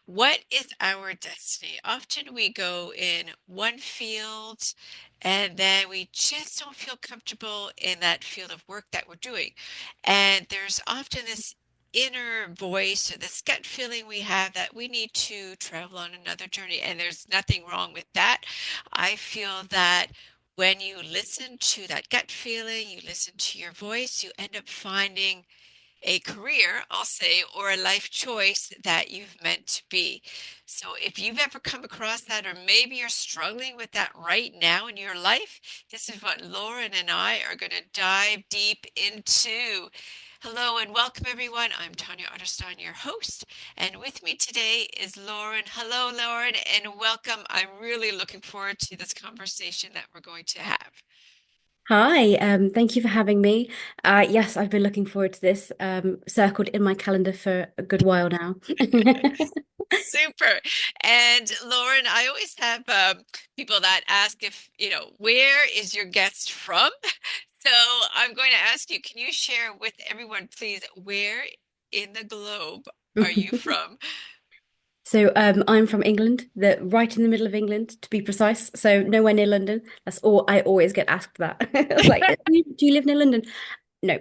What is our destiny? Often we go in one field and then we just don't feel comfortable in that field of work that we're doing. And there's often this inner voice or this gut feeling we have that we need to travel on another journey. And there's nothing wrong with that. I feel that when you listen to that gut feeling, you listen to your voice, you end up finding a career, I'll say, or a life choice that you've meant to be. So if you've ever come across that, or maybe you're struggling with that right now in your life, this is what Lauren and I are going to dive deep into. Hello and welcome, everyone. I'm Tanya Otterstein, your host, and with me today is Lauren. Hello, Lauren, and welcome. I'm really looking forward to this conversation that we're going to have. Hi, thank you for having me. Yes, I've been looking forward to this, circled in my calendar for a good while now. Super. And Lauren, I always have people that ask if, where is your guest from? So I'm going to ask you, can you share with everyone, please, where in the globe are you from? So, I'm from England, right in the middle of England, to be precise. So nowhere near London. That's all I always get asked that. I was like, "Do you live near London?" No.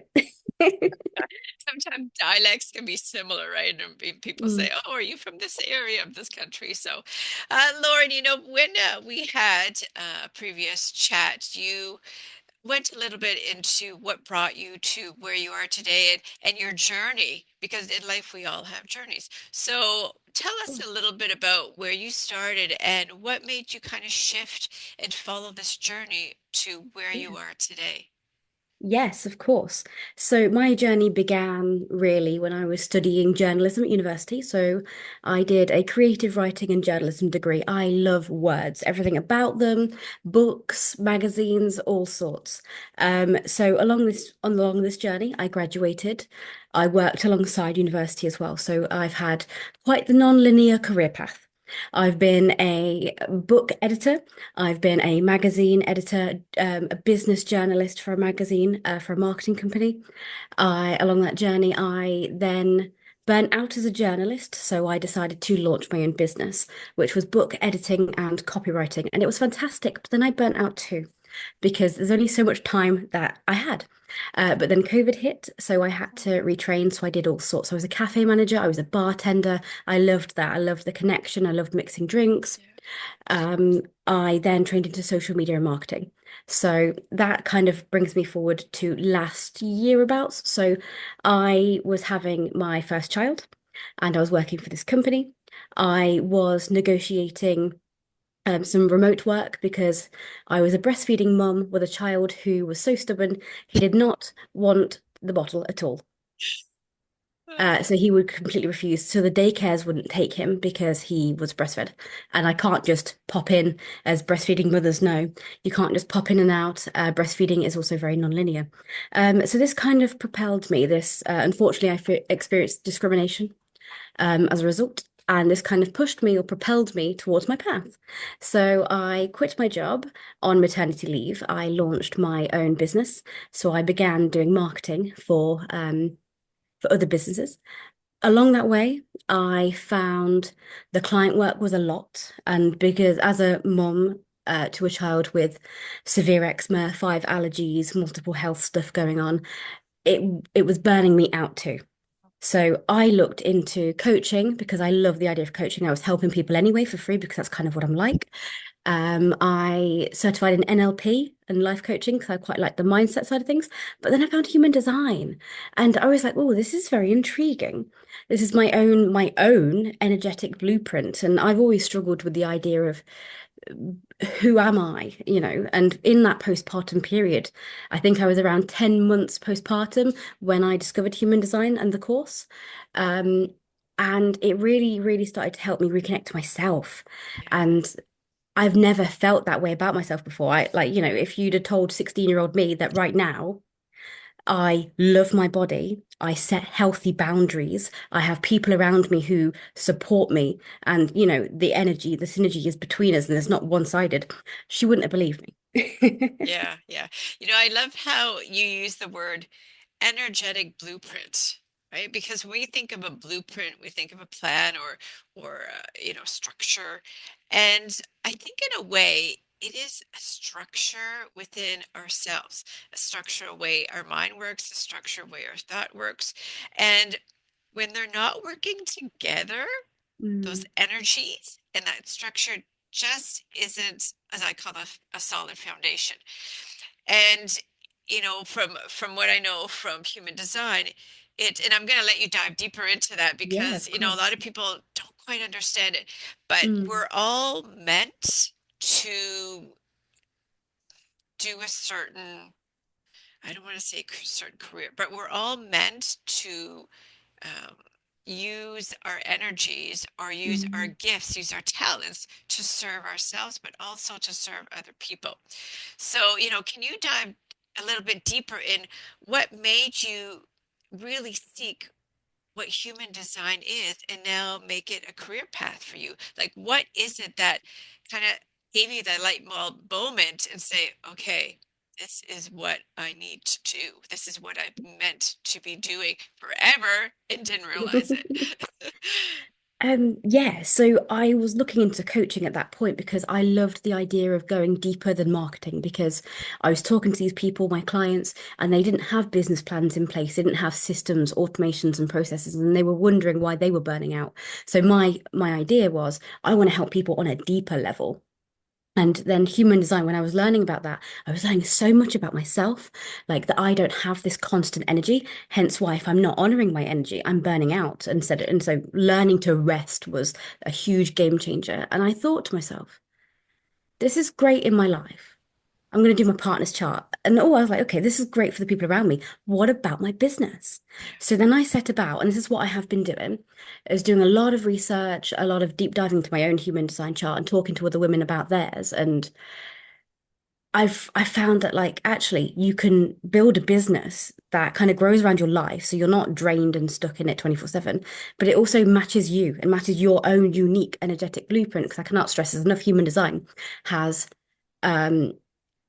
Sometimes dialects can be similar, right? And people say, Mm. "Oh, are you from this area of this country?" So, Lauren, when we had a previous chat, you went a little bit into what brought you to where you are today and your journey, because in life we all have journeys. So tell us a little bit about where you started and what made you kind of shift and follow this journey to where Yeah. you are today. Yes, of course. So my journey began really when I was studying journalism at university. So I did a creative writing and journalism degree. I love words, everything about them, books, magazines, all sorts. So along this journey, I graduated. I worked alongside university as well. So I've had quite the non-linear career path. I've been a book editor. I've been a magazine editor, a business journalist for a magazine, for a marketing company. Along that journey, I then burnt out as a journalist, so I decided to launch my own business, which was book editing and copywriting, and it was fantastic. But then I burnt out too, because there's only so much time that I had. But then COVID hit, so I had to retrain. So I did all sorts. I was a cafe manager, I was a bartender. I loved that. I loved the connection. I loved mixing drinks. Yeah. I then trained into social media and marketing. So that kind of brings me forward to last year abouts. So I was having my first child and I was working for this company. I was negotiating some remote work because I was a breastfeeding mum with a child who was so stubborn, he did not want the bottle at all. So he would completely refuse. So the daycares wouldn't take him because he was breastfed. And I can't just pop in, as breastfeeding mothers know. You can't just pop in and out. Breastfeeding is also very non-linear. So this kind of propelled me. Unfortunately, experienced discrimination as a result. And this kind of pushed me or propelled me towards my path. So I quit my job on maternity leave. I launched my own business. So I began doing marketing for other businesses. Along that way, I found the client work was a lot. And because as a mom to a child with severe eczema, five allergies, multiple health stuff going on, it it was burning me out too. So I looked into coaching because I love the idea of coaching. I was helping people anyway for free because that's kind of what I'm like. I certified in NLP and life coaching because I quite like the mindset side of things. But then I found human design, and I was like, "Oh, this is very intriguing. This is my own energetic blueprint." And I've always struggled with the idea of who am I, And in that postpartum period, I think I was around 10 months postpartum when I discovered human design and the course. Um, and it really, really started to help me reconnect to myself. Yeah. And I've never felt that way about myself before. If you'd have told 16-year-old me that right now I love my body, I set healthy boundaries, I have people around me who support me, and the synergy is between us and it's not one-sided, she wouldn't have believed me. Yeah. I love how you use the word energetic blueprint. right? Because when we think of a blueprint, we think of a plan or structure. And I think in a way, it is a structure within ourselves, a structure, a way our mind works, a structure, a way our thought works. And when they're not working together, those Mm. energies and that structure just isn't, as I call a solid foundation. And from what I know from human design, and I'm going to let you dive deeper into that Yeah, because of a lot course. of people don't quite understand it, but Mm. we're all meant to do a certain, I don't want to say certain career, but we're all meant to um, use our energies or use our Mm. gifts, use our talents to serve ourselves, but also to serve other people. So, can you dive a little bit deeper in what made you really seek what human design is and now make it a career path for you? Like, what is it that kind of gave you that light bulb moment and say, okay, this is what I need to do. This is what I've meant to be doing forever and didn't realize it. Yeah, so I was looking into coaching at that point because I loved the idea of going deeper than marketing because I was talking to these people, my clients, and they didn't have business plans in place, they didn't have systems, automations, and processes, and they were wondering why they were burning out. So my idea was I want to help people on a deeper level. And then human design, when I was learning about that, I was learning so much about myself, like that I don't have this constant energy. Hence why if I'm not honoring my energy, I'm burning out instead. And so learning to rest was a huge game changer. And I thought to myself, this is great in my life. I'm going to do my partner's chart. And I was like, okay, this is great for the people around me. What about my business? Yeah. So then I set about, and this is what I have been doing, is doing a lot of research, a lot of deep diving into my own human design chart and talking to other women about theirs. And I found that like actually you can build a business that kind of grows around your life so you're not drained and stuck in it 24/7, but it also matches you and matches your own unique energetic blueprint because I cannot stress this enough. Human design has um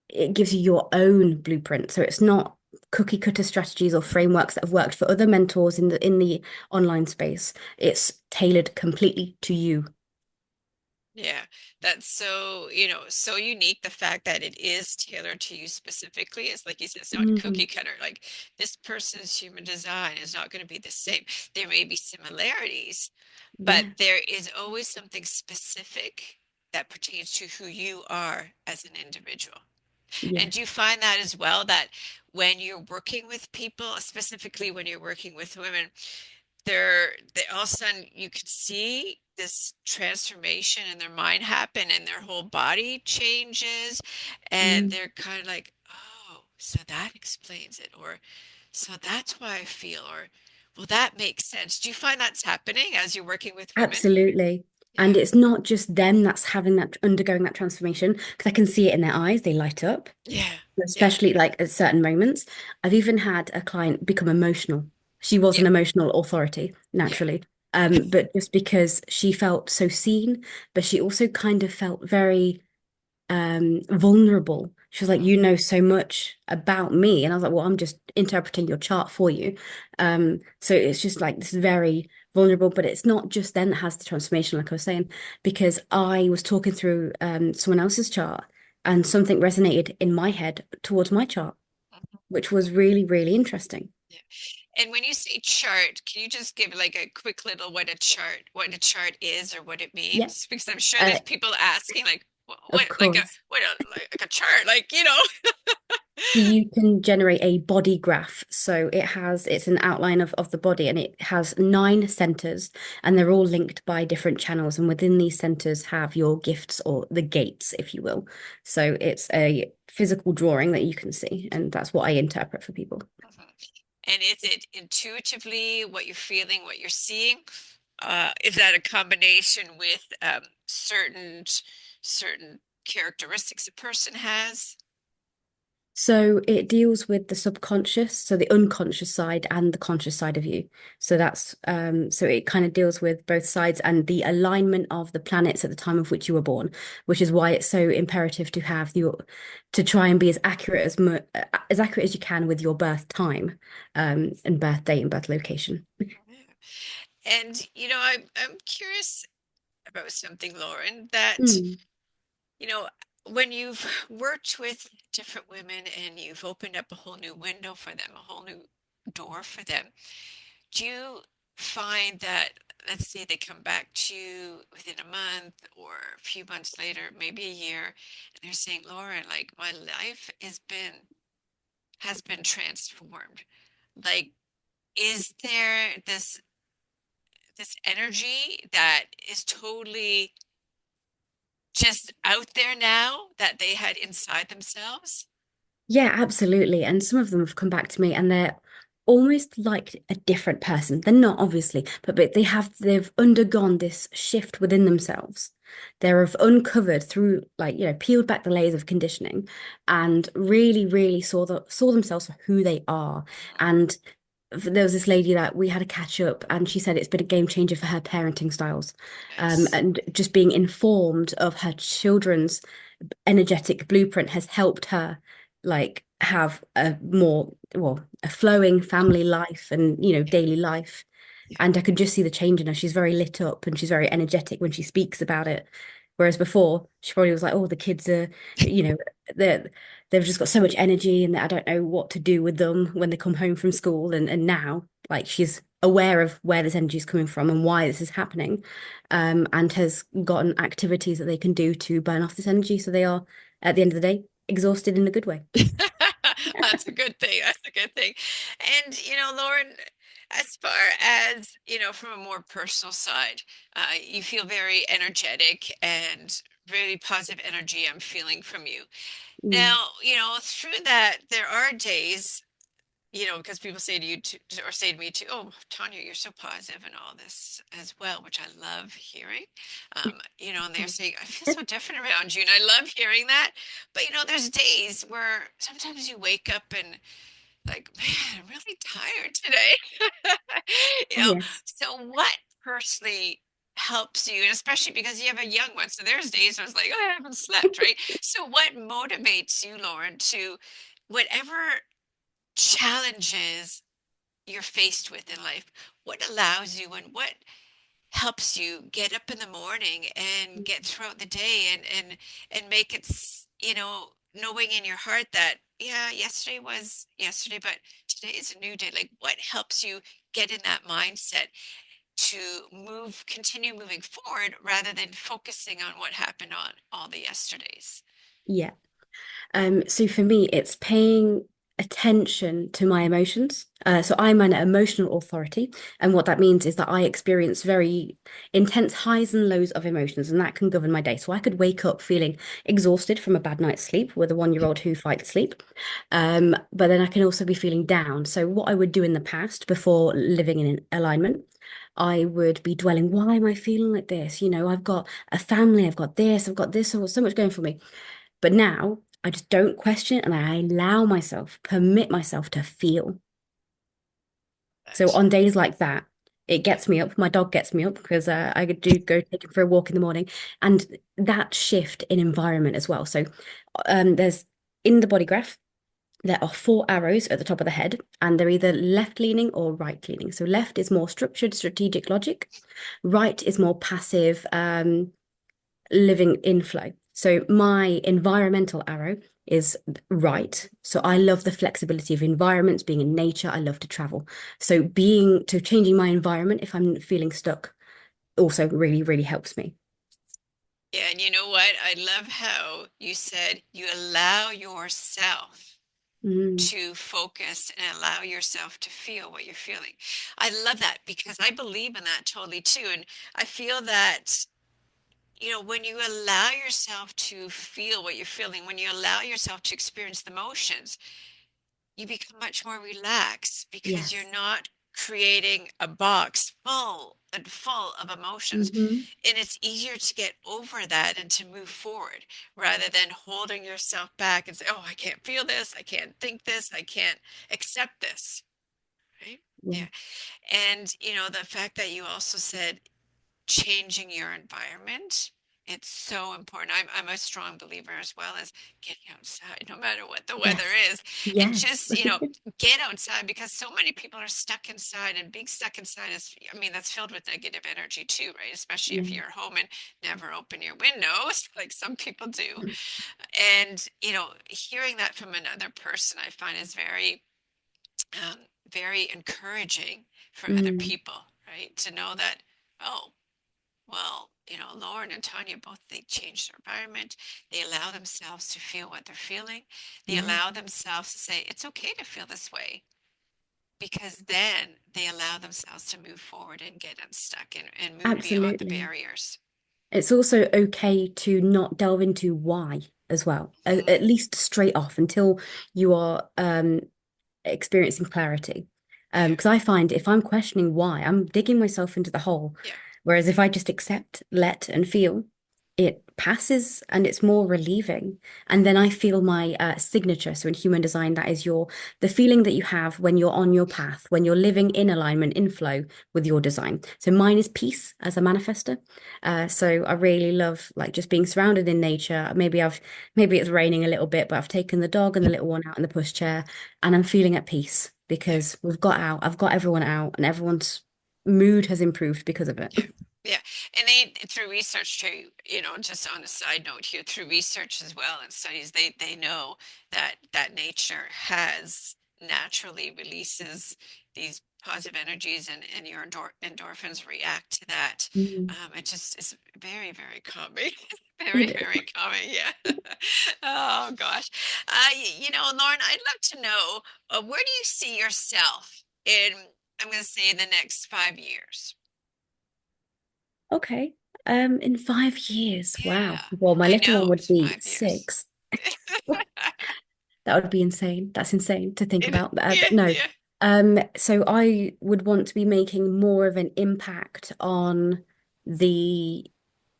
it gives you your own blueprint. So it's not cookie cutter strategies or frameworks that have worked for other mentors in the online space. It's tailored completely to you. Yeah, that's so, so unique. The fact that it is tailored to you specifically. It's like you said, it's not Mm. cookie cutter. Like this person's human design is not going to be the same. There may be similarities, but Yeah. there is always something specific that pertains to who you are as an individual. And do you Yes. find that as well, that when you're working with people, specifically when you're working with women, they all of a sudden you could see this transformation in their mind happen and their whole body changes and Mm. they're kind of like, oh, so that explains it, or so that's why I feel, or well, that makes sense. Do you find that's happening as you're working with women? Absolutely. Yeah. And it's not just them that's having that undergoing that transformation, because I can see it in their eyes, they light up, Yeah. Yeah. especially like at certain moments. I've even had a client become emotional. She was an Yep. emotional authority, Yeah. naturally. But just because she felt so seen, but she also kind of felt very vulnerable. She was like, Mhm. you know so much about me. And I was like, well, I'm just interpreting your chart for you. So it's just like this very vulnerable, but it's not just them that has the transformation, like I was saying, because I was talking through someone else's chart and something resonated in my head towards my chart, Mhm. which was really, really interesting. Yeah. And when you say chart, can you just give like a quick little what a chart is or what it Yeah, means? Because I'm sure uh, there's people asking like, of course. like a chart, like. So you can generate a body graph. So it's an outline of the body and it has 9 centers and they're all linked by different channels. And within these centers have your gifts or the gates, if you will. So it's a physical drawing that you can see. And that's what I interpret for people. Mhm. And is it intuitively what you're feeling, what you're seeing? Is that a combination with certain characteristics a person has? So it deals with the subconscious, so the unconscious side and the conscious side of you. So that's so it kind of deals with both sides and the alignment of the planets at the time of which you were born, which is why it's so imperative to have your to try and be as accurate as you can with your birth time, and birth date and birth location. Yeah. And I'm curious about something, Lauren, that Mm. you know, when you've worked with different women and you've opened up a whole new window for them, a whole new door for them, do you find that, let's say they come back to you within a month or a few months later, maybe a year, and they're saying, Lauren, like my life has been transformed. Like, is there this energy that is totally just out there now that they had inside themselves? Yeah, absolutely. And some of them have come back to me and they're almost like a different person. They're not obviously, but they've undergone this shift within themselves. They've uncovered through like, peeled back the layers of conditioning and really, really saw themselves for who they are. Oh, And there was this lady that we had a catch up and she said it's been a game changer for her parenting styles. yes. And just being informed of her children's energetic blueprint has helped her like have a more well a flowing family life and Yeah, daily life, yeah. and I could just see the change in her. She's very lit up and she's very energetic when she speaks about it, whereas before she probably was like, oh, the kids are you know they're they've just got so much energy and I don't know what to do with them when they come home from school, and now like she's aware of where this energy is coming from and why this is happening, and has gotten activities that they can do to burn off this energy. So they are, at the end of the day, exhausted in a good way. That's a good thing. That's a good thing. And, Lauren, as far as, from a more personal side, you feel very energetic and really positive energy I'm feeling from you. Mm. Now, through that, there are days, because people say to you or say to me too, oh, Tanya, you're so positive and all this as well, which I love hearing. And they're Oh. saying, I feel so different around you. And I love hearing that. But, there's days where sometimes you wake up and like, man, I'm really tired today. You Oh, know, yes. so what personally helps you, and especially because you have a young one, so there's days where it's like, oh, I haven't slept, right? So what motivates you, Lauren, to whatever challenges you're faced with in life, what allows you and what helps you get up in the morning and get throughout the day and make it, knowing in your heart that, yeah, yesterday was yesterday, but today is a new day. Like, what helps you get in that mindset to continue moving forward rather than focusing on what happened on all the yesterdays? Yeah. So for me, it's paying attention to my emotions. So I'm an emotional authority, and what that means is that I experience very intense highs and lows of emotions, and that can govern my day. So I could wake up feeling exhausted from a bad night's sleep with a 1-year-old who fights sleep, but then I can also be feeling down. So what I would do in the past before living in alignment, I would be dwelling, why am I feeling like this? I've got a family, I've got this, so much going for me. But now I just don't question it and I allow myself, permit myself to feel. So That, on days like that, it gets me up. My dog gets me up because I do go take him for a walk in the morning. And that shift in environment as well. So there's in the body graph, there are 4 arrows at the top of the head, and they're either left leaning or right leaning. So left is more structured, strategic logic. Right is more passive, living in flow. So my environmental arrow is right. So I love the flexibility of environments, being in nature. I love to travel. So changing my environment if I'm feeling stuck also really, really helps me. yeah, and you know what? I love how you said you allow yourself Mm, to focus and allow yourself to feel what you're feeling. I love that because I believe in that totally too. And I feel that, when you allow yourself to feel what you're feeling, when you allow yourself to experience the emotions, you become much more relaxed because you're yes. not creating a box full and full of emotions. Hmm. And it's easier to get over that and to move forward rather than holding yourself back and say, oh, I can't feel this, I can't think this, I can't accept this. Right? Yeah. Yeah. And, the fact that you also said changing your environment. It's so important. I'm a strong believer as well as getting outside, no matter what the weather Yes. is, and Yes. just, get outside because so many people are stuck inside, and being stuck inside is, I mean, that's filled with negative energy too, right? Especially if Yeah. you're home and never open your windows, like some people do. And, hearing that from another person, I find is um, very encouraging for other Mm, people, right? To know that, oh, well, Lauren and Tanya both, they change their environment. They allow themselves to feel what they're feeling. They yeah, allow themselves to say, it's okay to feel this way, because then they allow themselves to move forward and get unstuck and move beyond the absolutely. barriers. It's also okay to not delve into why as well, Hmm. at least straight off until you are experiencing clarity. Yeah, Because I find if I'm questioning why, I'm digging myself into the hole. yeah, Whereas if I just accept, let, and feel, it passes and it's more relieving. And then I feel my signature. So in human design, that is the feeling that you have when you're on your path, when you're living in alignment, in flow with your design. So mine is peace as a manifester. So I really love like just being surrounded in nature. Maybe it's raining a little bit, but I've taken the dog and the little one out in the pushchair and I'm feeling at peace yeah. because I've got everyone out and everyone's mood has improved because of it. Yeah. Yeah. And they, through research too, just on a side note here, through research as well and studies, they know that nature has naturally releases these positive energies, and your endorphins react to that. Mm, It just is very, very calming. Very, it is. very calming. Yeah. Oh gosh. Lauren, I'd love to know, where do you see yourself in, I'm going to say, the next 5 years? Okay. In 5 years. Wow. Yeah, Well, my I little one know would it's be 5 years. 6. That would be insane. That's insane to think about. But Yeah, no. yeah, So I would want to be making more of an impact on the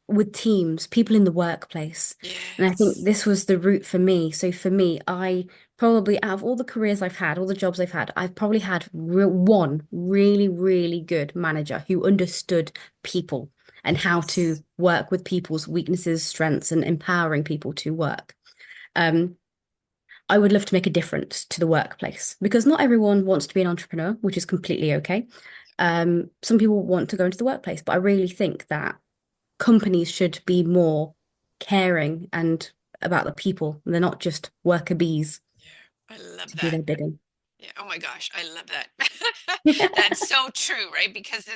with teams, people in the workplace. And I think yes, this was the route for me. So for me, I probably, out of all the careers I've had, all the jobs I've had, I've probably had one really, really good manager who understood people and how yes, to work with people's weaknesses, strengths, and empowering people to work. Um, I would love to make a difference to the workplace because not everyone wants to be an entrepreneur, which is completely okay. Some people want to go into the workplace, but I really think that companies should be more caring and about the people. They're not just worker bees yeah. I love to do that. their bidding. Yeah. Oh my gosh, I love that. That's so true, right? Because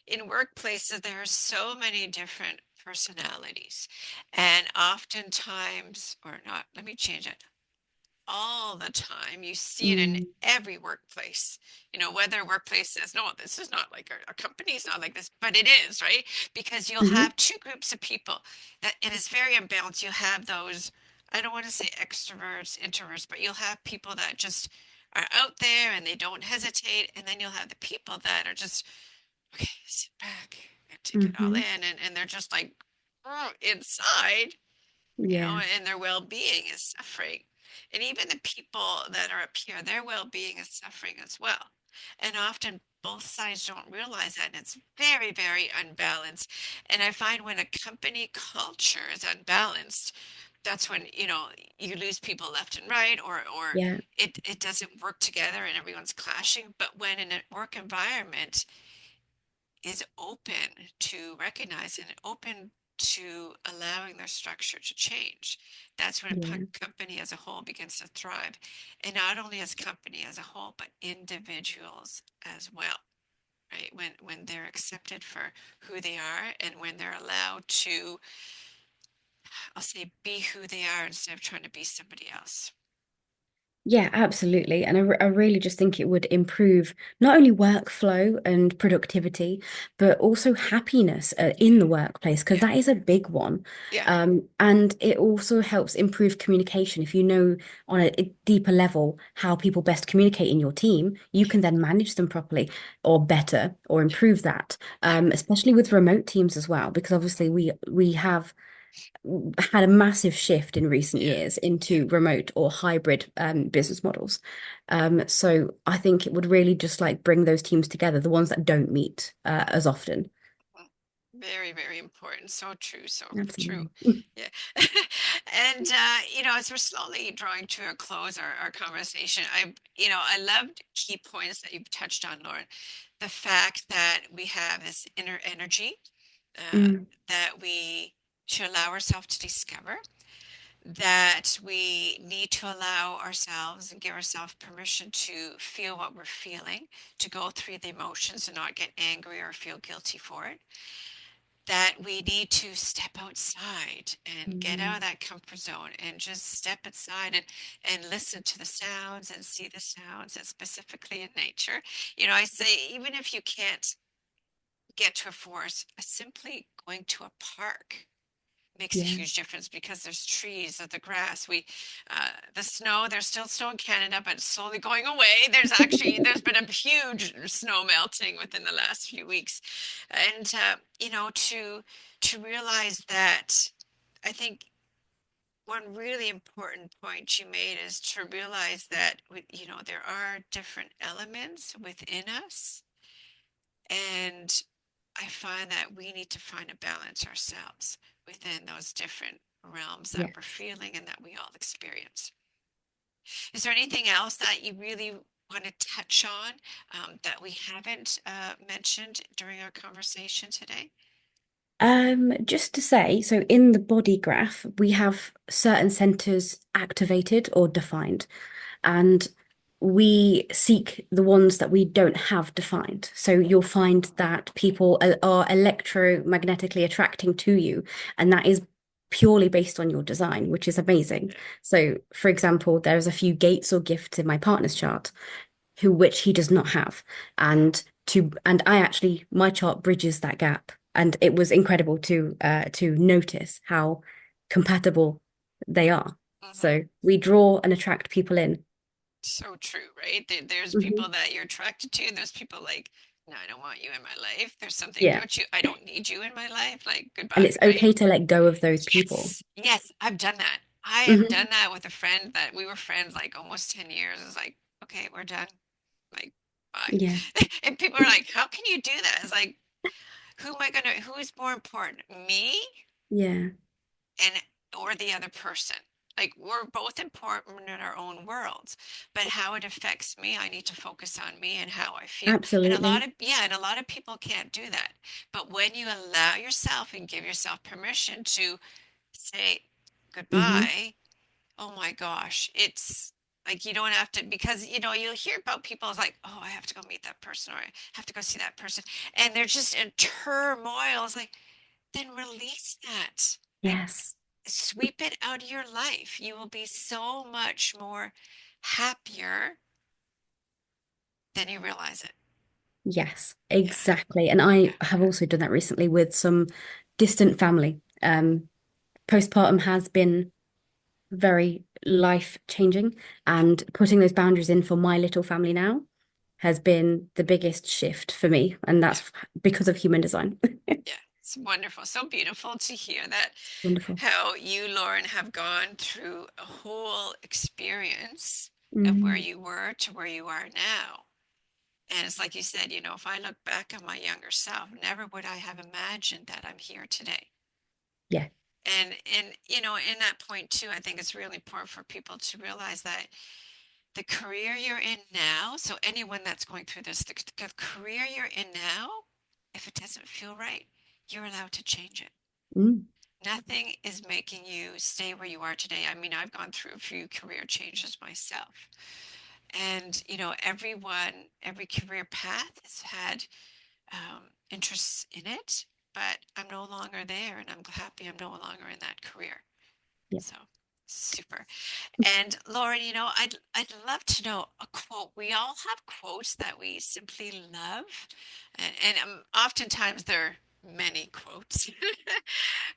in workplaces there are so many different personalities, and oftentimes, or not, let me change it. All the time. You see it in Mm, every workplace, whether workplace says, no, this is not like our company is not like this, but it is, right? Because you'll hmm have two groups of people that it is very imbalanced. You'll have those, I don't want to say extroverts, introverts, but you'll have people that just are out there and they don't hesitate. And then you'll have the people that are just, okay, sit back and take it all hmm in. And they're just like, inside, Yeah, and their well-being is suffering. And even the people that are up here, their well-being is suffering as well. And often both sides don't realize that, and it's very, very unbalanced. And I find when a company culture is unbalanced, that's when, you lose people left and right, or yeah, it doesn't work together and everyone's clashing. But when in a work environment is open to recognize and open to allowing their structure to change. That's when a yeah, company as a whole begins to thrive. And not only as a company as a whole, but individuals as well, right? When they're accepted for who they are and when they're allowed to, I'll say, be who they are instead of trying to be somebody else. Yeah, absolutely. And I really just think it would improve not only workflow and productivity, but also happiness in the workplace, because Yeah, that is a big one. yeah, And it also helps improve communication. If you know on a deeper level how people best communicate in your team, you yeah, can then manage them properly or better or yeah, improve that. yeah. Especially with remote teams as well, because obviously we have had a massive shift in recent Yeah, years yeah. into remote or hybrid business models. So I think it would really just like bring those teams together, the ones that don't meet as often. Mhm. Very, very important. So true, so true. Absolutely. Yeah. And as we're slowly drawing to a close our conversation, I loved key points that you've touched on, Lauren. The fact that we have this inner energy uh, Mm, that we should allow ourselves to discover, that we need to allow ourselves and give ourselves permission to feel what we're feeling, to go through the emotions and not get angry or feel guilty for it, that we need to step outside and get out of mm, that comfort zone and just step inside and listen to the sounds and see the sounds, and specifically in nature. I say, even if you can't get to a forest, simply going to a park makes a yeah. huge difference, because there's trees of the grass. The snow, there's still snow in Canada, but it's slowly going away. There's been a huge snow melting within the last few weeks. And to realize that, I think one really important point you made is to realize that there are different elements within us, and I find that we need to find a balance ourselves within those different realms that Yeah. we're feeling and that we all experience. Is there anything else that you really want to touch on, that we haven't mentioned during our conversation today? Just to say, so in the body graph, we have certain centers activated or defined, and we seek the ones that we don't have defined. So you'll find that people are electromagnetically attracting to you, and that is purely based on your design, which is amazing. Yeah. So, for example, there's a few gates or gifts in my partner's chart which he does not have. And I actually my chart bridges that gap. And it was incredible to notice how compatible they are. Hmm. So we draw and attract people in. So true, right? There's Mhm. people that you're attracted to, and there's people like, no, I don't want you in my life. There's something Yeah. about you. I don't need you in my life. Like, And goodbye, it's right? okay to let go of those people. Yes, yes, I've done that. I have done Hmm. that with a friend that we were friends like almost 10 years. It's like, okay, we're done. Like, bye. Yeah. And people are like, how can you do that? It's like, who is more important, me Yeah. and or the other person? Like, we're both important in our own worlds, but how it affects me, I need to focus on me and how I feel. And Absolutely. a lot of people can't do that. But when you allow yourself and give yourself permission to say Hmm. goodbye, oh my gosh, it's like you don't have to, because you'll hear about people like, oh, I have to go meet that person, or I have to go see that person, and they're just in turmoil. It's like, then release that. Like, Yes. sweep it out of your life. You will be so much more happier than you realize it. Yes, Yeah, exactly. And I yeah, have also done that recently with some distant family. Postpartum has been very life changing, yeah, and putting those boundaries in for my little family now has been the biggest shift for me, and yeah, that's because of human design. yeah. It's wonderful. So beautiful to hear that, Wonderful. how you, Lauren, have gone through a whole experience of where Mm, you were to where you are now. And it's like you said, if I look back on my younger self, never would I have imagined that I'm here today. yeah. And in that point too, I think it's really important for people to realize that the career you're in now, so anyone that's going through this, the career you're in now, if it doesn't feel right, you're allowed to change it. Mm, Nothing is making you stay where you are today. I mean, I've gone through a few career changes myself. And, every career path has had interests in it, but I'm no longer there, and I'm happy I'm no longer in that career. yeah. So. Super. And Lauren, I'd love to know a quote. We all have quotes that we simply love, and oftentimes there are many quotes.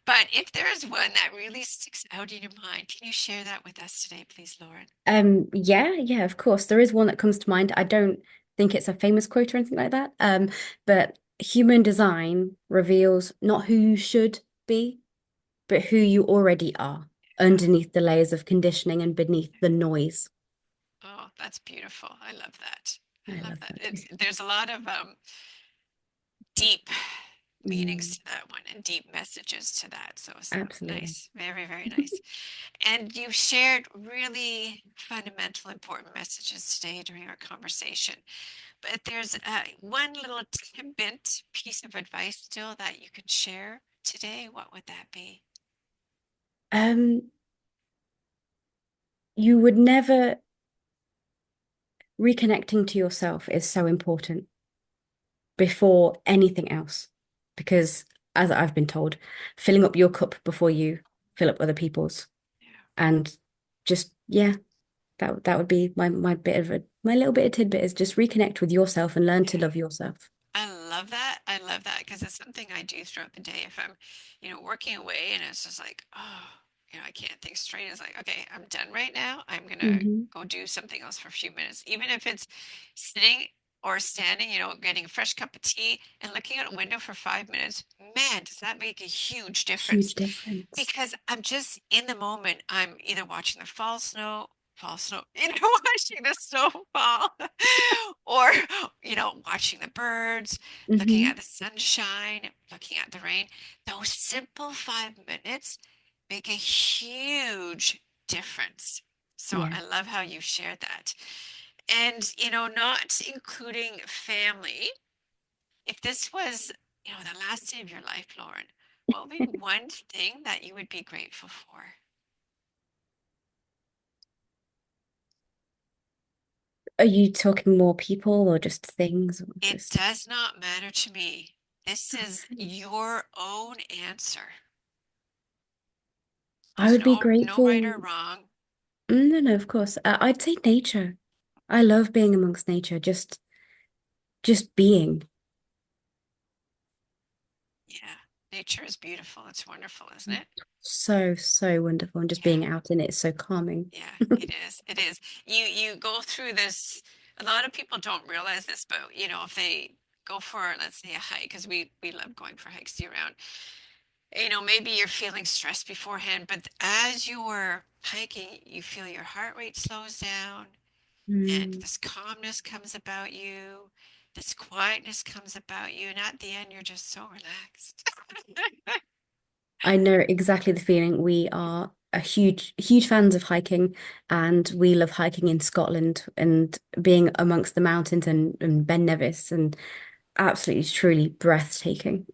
But if there is one that really sticks out in your mind, can you share that with us today, please, Lauren? Yeah, yeah, of course. There is one that comes to mind. I don't think it's a famous quote or anything like that. But human design reveals not who you should be, but who you already are underneath the layers of conditioning and beneath the noise. Oh, that's beautiful. I love that. I I love love that. that too. There's a lot of deep Mm, meanings to that one and deep messages to that. So it's absolutely. nice. Very, very nice. And you've shared really fundamental, important messages today during our conversation. But there's one little tidbit piece of advice still that you could share today. What would that be? Um, you would never reconnecting to yourself is so important before anything else. Because as I've been told, filling up your cup before you fill up other people's. Yeah. And just yeah, that would be my little bit of tidbit is just reconnect with yourself and learn to Yeah. love yourself. I love that. I love that because it's something I do throughout the day. If I'm, working away and it's just like, oh, I can't think straight. It's like, okay, I'm done right now. I'm gonna Hmm. go do something else for a few minutes, even if it's sitting or standing, getting a fresh cup of tea and looking out a window for 5 minutes. Man, does that make a huge difference? Huge difference. Because I'm just in the moment. I'm either watching the fall snow, watching the snow fall, or, watching the birds, looking Hmm. at the sunshine, looking at the rain. Those simple 5 minutes make a huge difference. So Yeah. I love how you shared that. And, not including family, if this was, the last day of your life, Lauren, what would be one thing that you would be grateful for? Are you talking more people or just things or It just does not matter to me. This is okay. your own answer. I There's would be no right grateful. or wrong. No, no, of course. I'd say nature. I love being amongst nature, just being. Yeah, nature is beautiful. It's wonderful, isn't it? So, so wonderful. And just Yeah, being out in it is so calming. yeah, it is. It is. You go through this. A lot of people don't realize this, but if they go for, let's say, a hike, because we love going for hikes year round. Maybe you're feeling stressed beforehand, but as you're hiking, you feel your heart rate slows down and Mm. this calmness comes about you, this quietness comes about you, and at the end, you're just so relaxed. I know exactly the feeling. We are a huge fans of hiking, and we love hiking in Scotland and being amongst the mountains and Ben Nevis, and absolutely, truly breathtaking.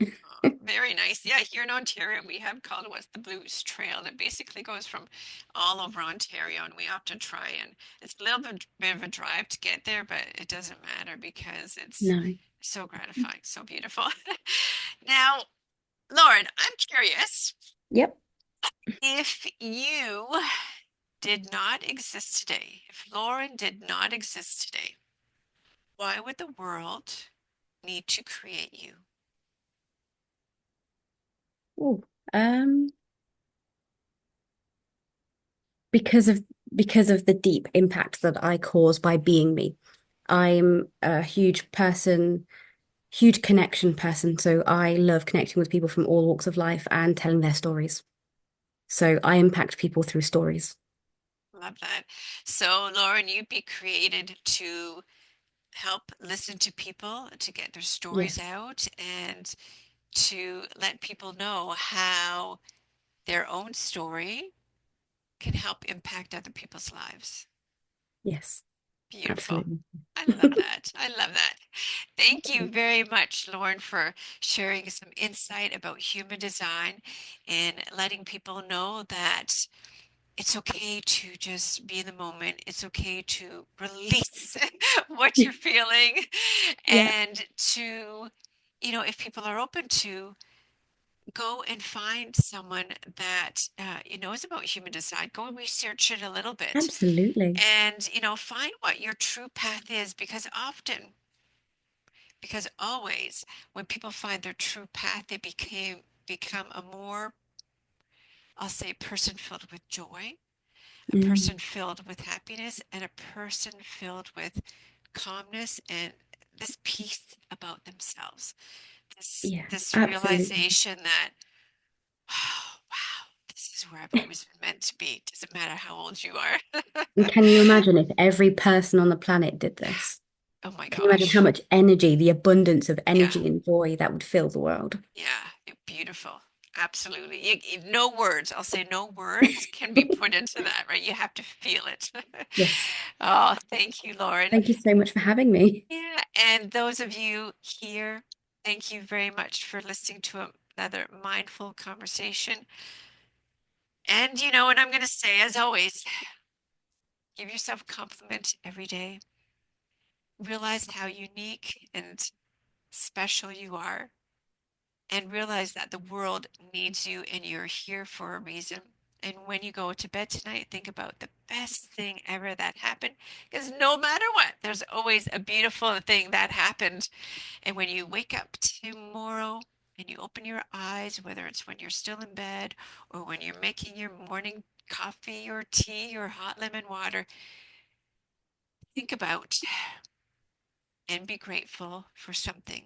Very nice. Yeah, here in Ontario, we have called what's the Blues Trail that basically goes from all over Ontario, and we often try and it's a little bit of a drive to get there, but it doesn't matter because it's No. so gratifying, so beautiful. Now, Lauren, I'm curious Yep. if you did not exist today, if Lauren did not exist today, why would the world need to create you? Ooh. Um, because of because of the deep impact that I cause by being me. I'm a huge person, huge connection person. So I love connecting with people from all walks of life and telling their stories. So I impact people through stories. Love that. So, Lauren, you'd be created to help listen to people, to get their stories Yes. out, and to let people know how their own story can help impact other people's lives. Yes. Beautiful. Absolutely. I love that. I love that. Thank you very much, Lauren, for sharing some insight about human design and letting people know that it's okay to just be in the moment. It's okay to release what you're feeling Yeah. and to, if people are open to go and find someone that knows about human design. Go and research it a little bit, Absolutely. and find what your true path is, because always when people find their true path, they become a more, I'll say, person filled with joy, a person Mm, filled with happiness, and a person filled with calmness and this peace about themselves. This yeah, this absolutely. realization that, oh, wow, this is where I've always been meant to be. Doesn't matter how old you are. And can you imagine if every person on the planet did this? Oh my Can you imagine how gosh. much energy, the abundance of Yeah. energy and joy that would fill the world? Yeah. Beautiful. Absolutely. No words. I'll say no words can be put into that, right? You have to feel it. Yes. Oh, thank you, Lauren. Thank you so much for having me. Yeah. And those of you here, thank you very much for listening to another mindful conversation. And you know what I'm going to say, as always, give yourself a compliment every day. Realize how unique and special you are, and realize that the world needs you and you're here for a reason. And when you go to bed tonight, think about the best thing ever that happened. Because no matter what, there's always a beautiful thing that happened. And when you wake up tomorrow and you open your eyes, whether it's when you're still in bed or when you're making your morning coffee or tea or hot lemon water, think about and be grateful for something.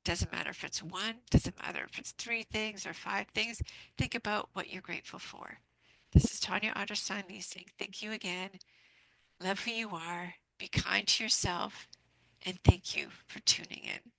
Doesn't matter if it's one, doesn't matter if it's three things or five things. Think about what you're grateful for. This is Tanya Otterstein-Liehs saying thank you again. Love who you are. Be kind to yourself. And thank you for tuning in.